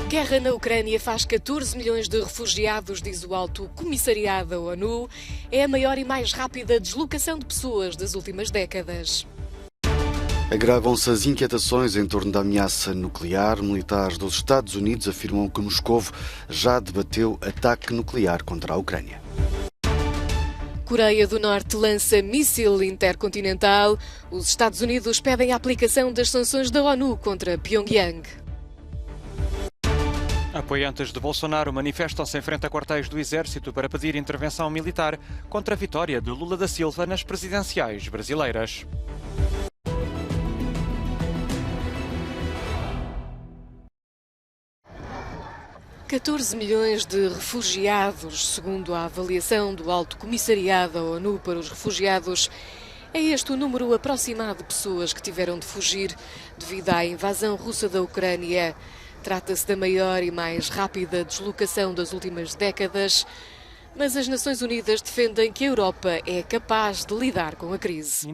Guerra na Ucrânia faz 14 milhões de refugiados, diz o Alto Comissariado da ONU. É a maior e mais rápida deslocação de pessoas das últimas décadas. Agravam-se as inquietações em torno da ameaça nuclear. Militares dos Estados Unidos afirmam que Moscovo já debateu ataque nuclear contra a Ucrânia. Coreia do Norte lança míssil intercontinental. Os Estados Unidos pedem a aplicação das sanções da ONU contra Pyongyang. Apoiantes de Bolsonaro manifestam-se em frente a quartéis do Exército para pedir intervenção militar contra a vitória de Lula da Silva nas presidenciais brasileiras. $14 milhões de refugiados, segundo a avaliação do Alto Comissariado da ONU para os Refugiados. É este o número aproximado de pessoas que tiveram de fugir devido à invasão russa da Ucrânia. Trata-se da maior e mais rápida deslocação das últimas décadas, mas as Nações Unidas defendem que a Europa é capaz de lidar com a crise.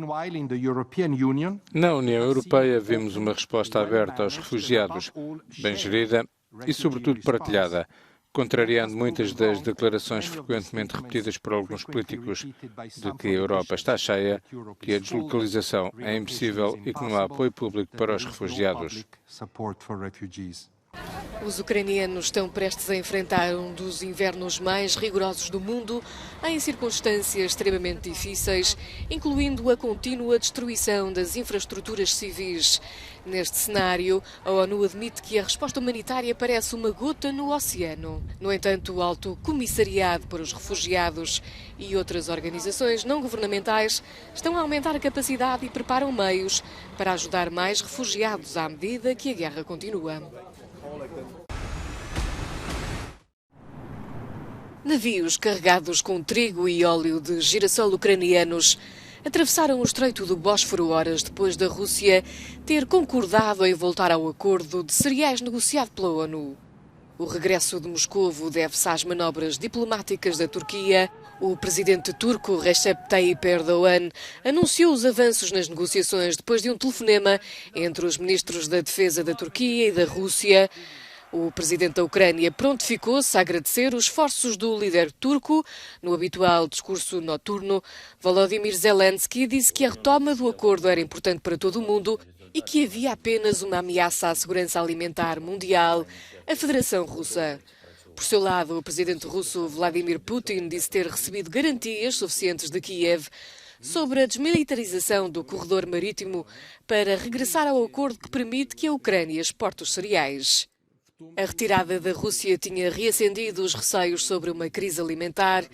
Na União Europeia vimos uma resposta aberta aos refugiados, bem gerida e, sobretudo, partilhada, contrariando muitas das declarações frequentemente repetidas por alguns políticos de que a Europa está cheia, que a deslocalização é impossível e que não há apoio público para os refugiados. Os ucranianos estão prestes a enfrentar um dos invernos mais rigorosos do mundo, em circunstâncias extremamente difíceis, incluindo a contínua destruição das infraestruturas civis. Neste cenário, a ONU admite que a resposta humanitária parece uma gota no oceano. No entanto, o Alto Comissariado para os Refugiados e outras organizações não governamentais estão a aumentar a capacidade e preparam meios para ajudar mais refugiados à medida que a guerra continua. Navios carregados com trigo e óleo de girassol ucranianos atravessaram o Estreito do Bósforo horas depois da Rússia ter concordado em voltar ao acordo de cereais negociado pela ONU. O regresso de Moscovo deve-se às manobras diplomáticas da Turquia. O presidente turco Recep Tayyip Erdogan anunciou os avanços nas negociações depois de um telefonema entre os ministros da Defesa da Turquia e da Rússia. O presidente da Ucrânia prontificou-se a agradecer os esforços do líder turco. No habitual discurso noturno, Volodymyr Zelensky disse que a retoma do acordo era importante para todo o mundo e que havia apenas uma ameaça à segurança alimentar mundial, a Federação Russa. Por seu lado, o presidente russo Vladimir Putin disse ter recebido garantias suficientes de Kiev sobre a desmilitarização do corredor marítimo para regressar ao acordo que permite que a Ucrânia exporte os cereais. A retirada da Rússia tinha reacendido os receios sobre uma crise alimentar,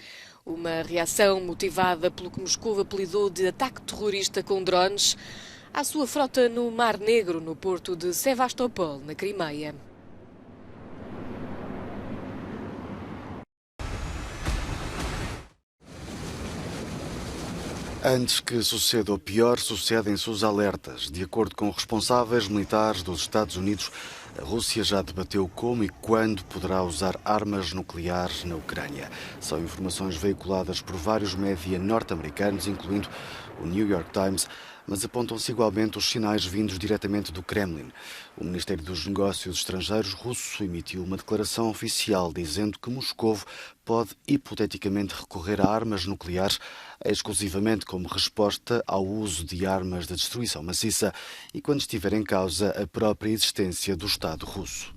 uma reação motivada pelo que Moscou apelidou de ataque terrorista com drones à sua frota no Mar Negro, no porto de Sevastopol, na Crimeia. Antes que suceda o pior, sucedem-se os alertas. De acordo com responsáveis militares dos Estados Unidos, a Rússia já debateu como e quando poderá usar armas nucleares na Ucrânia. São informações veiculadas por vários média norte-americanos, incluindo o New York Times, mas apontam-se igualmente os sinais vindos diretamente do Kremlin. O Ministério dos Negócios Estrangeiros russo emitiu uma declaração oficial dizendo que Moscovo pode hipoteticamente recorrer a armas nucleares exclusivamente como resposta ao uso de armas de destruição maciça e quando estiver em causa a própria existência do Estado russo.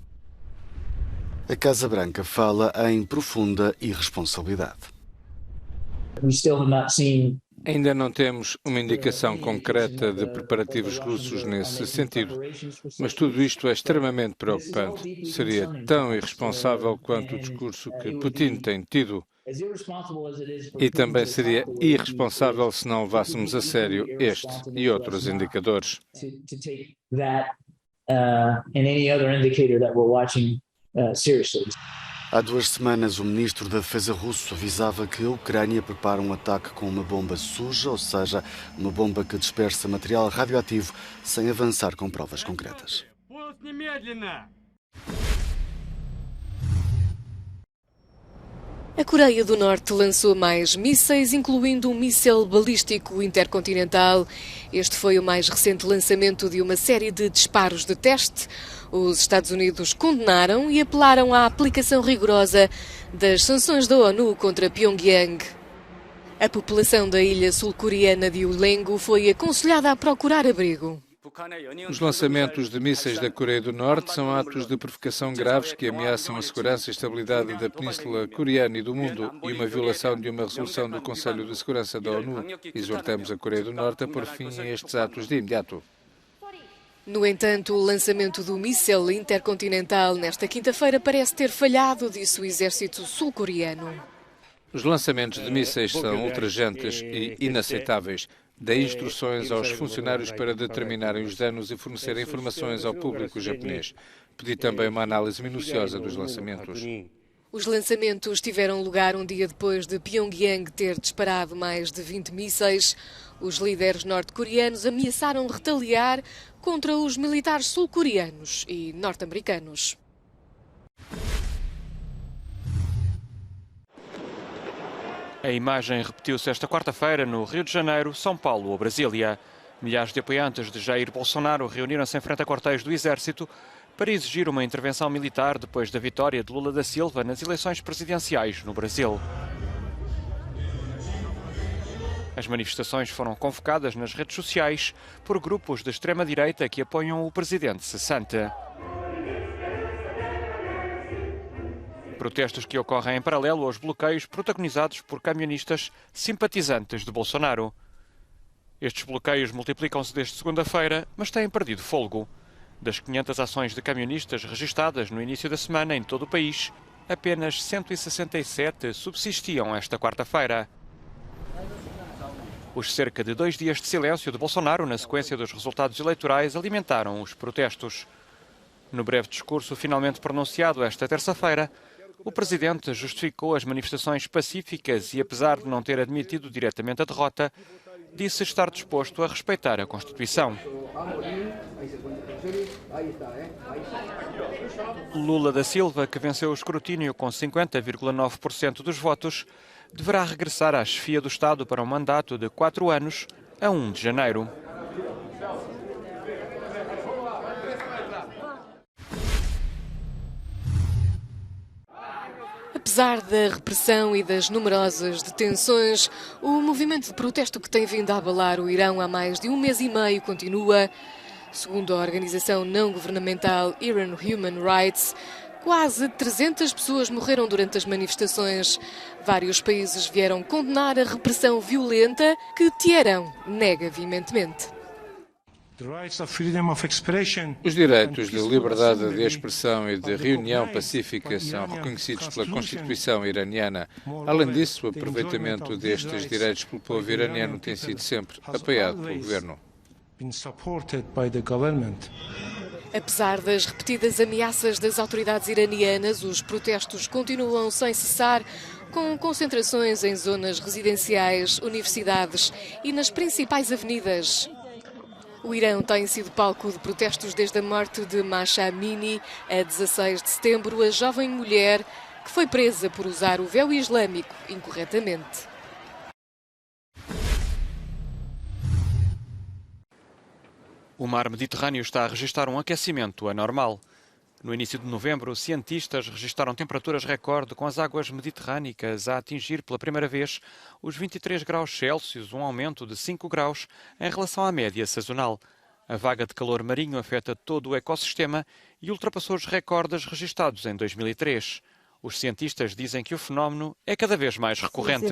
A Casa Branca fala em profunda irresponsabilidade. Ainda não temos uma indicação concreta de preparativos russos nesse sentido, mas tudo isto é extremamente preocupante. Seria tão irresponsável quanto o discurso que Putin tem tido. E também seria irresponsável se não levássemos a sério este e outros indicadores. Há 2 semanas, o ministro da Defesa russo avisava que a Ucrânia prepara um ataque com uma bomba suja, ou seja, uma bomba que dispersa material radioativo, sem avançar com provas concretas. A Coreia do Norte lançou mais mísseis, incluindo um míssil balístico intercontinental. Este foi o mais recente lançamento de uma série de disparos de teste. Os Estados Unidos condenaram e apelaram à aplicação rigorosa das sanções da ONU contra Pyongyang. A população da ilha sul-coreana de Ulleung foi aconselhada a procurar abrigo. Os lançamentos de mísseis da Coreia do Norte são atos de provocação graves que ameaçam a segurança e estabilidade da Península Coreana e do mundo e uma violação de uma resolução do Conselho de Segurança da ONU. Exortamos a Coreia do Norte a pôr fim a estes atos de imediato. No entanto, o lançamento do míssil intercontinental nesta quinta-feira parece ter falhado, disse o exército sul-coreano. Os lançamentos de mísseis são ultrajantes e inaceitáveis. Dei instruções aos funcionários para determinarem os danos e fornecerem informações ao público japonês. Pedi também uma análise minuciosa dos lançamentos. Os lançamentos tiveram lugar um dia depois de Pyongyang ter disparado mais de 20 mísseis. Os líderes norte-coreanos ameaçaram retaliar contra os militares sul-coreanos e norte-americanos. A imagem repetiu-se esta quarta-feira no Rio de Janeiro, São Paulo ou Brasília. Milhares de apoiantes de Jair Bolsonaro reuniram-se em frente a quartéis do Exército para exigir uma intervenção militar depois da vitória de Lula da Silva nas eleições presidenciais no Brasil. As manifestações foram convocadas nas redes sociais por grupos de extrema-direita que apoiam o presidente cessante. Protestos que ocorrem em paralelo aos bloqueios protagonizados por camionistas simpatizantes de Bolsonaro. Estes bloqueios multiplicam-se desde segunda-feira, mas têm perdido fôlego. Das 500 ações de camionistas registadas no início da semana em todo o país, apenas 167 subsistiam esta quarta-feira. Os cerca de 2 dias de silêncio de Bolsonaro na sequência dos resultados eleitorais alimentaram os protestos. No breve discurso finalmente pronunciado esta terça-feira, o presidente justificou as manifestações pacíficas e, apesar de não ter admitido diretamente a derrota, disse estar disposto a respeitar a Constituição. Lula da Silva, que venceu o escrutínio com 50,9% dos votos, deverá regressar à chefia do Estado para um mandato de 4 anos a 1 de janeiro. Apesar da repressão e das numerosas detenções, o movimento de protesto que tem vindo a abalar o Irão há mais de 1 mês e meio continua. Segundo a organização não-governamental Iran Human Rights, quase 300 pessoas morreram durante as manifestações. Vários países vieram condenar a repressão violenta que Teherão nega veementemente. Os direitos de liberdade de expressão e de reunião pacífica são reconhecidos pela Constituição iraniana. Além disso, o aproveitamento destes direitos pelo povo iraniano tem sido sempre apoiado pelo governo. Apesar das repetidas ameaças das autoridades iranianas, os protestos continuam sem cessar, com concentrações em zonas residenciais, universidades e nas principais avenidas. O Irão tem sido palco de protestos desde a morte de Mahsa Amini, a 16 de setembro, a jovem mulher que foi presa por usar o véu islâmico incorretamente. O mar Mediterrâneo está a registrar um aquecimento anormal. No início de novembro, cientistas registaram temperaturas recorde com as águas mediterrânicas a atingir pela primeira vez os 23 graus Celsius, um aumento de 5 graus em relação à média sazonal. A vaga de calor marinho afeta todo o ecossistema e ultrapassou os recordes registados em 2003. Os cientistas dizem que o fenómeno é cada vez mais recorrente.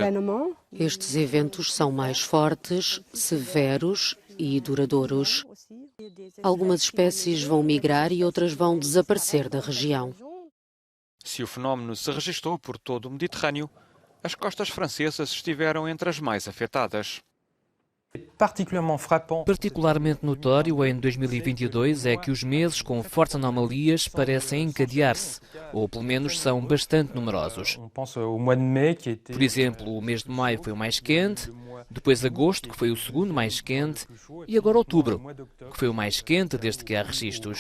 Estes eventos são mais fortes, severos e duradouros. Algumas espécies vão migrar e outras vão desaparecer da região. Se o fenómeno se registou por todo o Mediterrâneo, as costas francesas estiveram entre as mais afetadas. Particularmente notório em 2022 é que os meses com fortes anomalias parecem encadear-se, ou pelo menos são bastante numerosos. Por exemplo, o mês de maio foi o mais quente, depois agosto, que foi o segundo mais quente, e agora outubro, que foi o mais quente desde que há registros.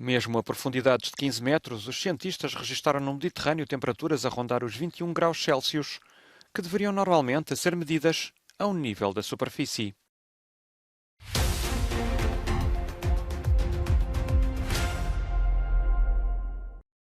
Mesmo a profundidades de 15 metros, os cientistas registaram no Mediterrâneo temperaturas a rondar os 21 graus Celsius, que deveriam normalmente ser medidas a um nível da superfície.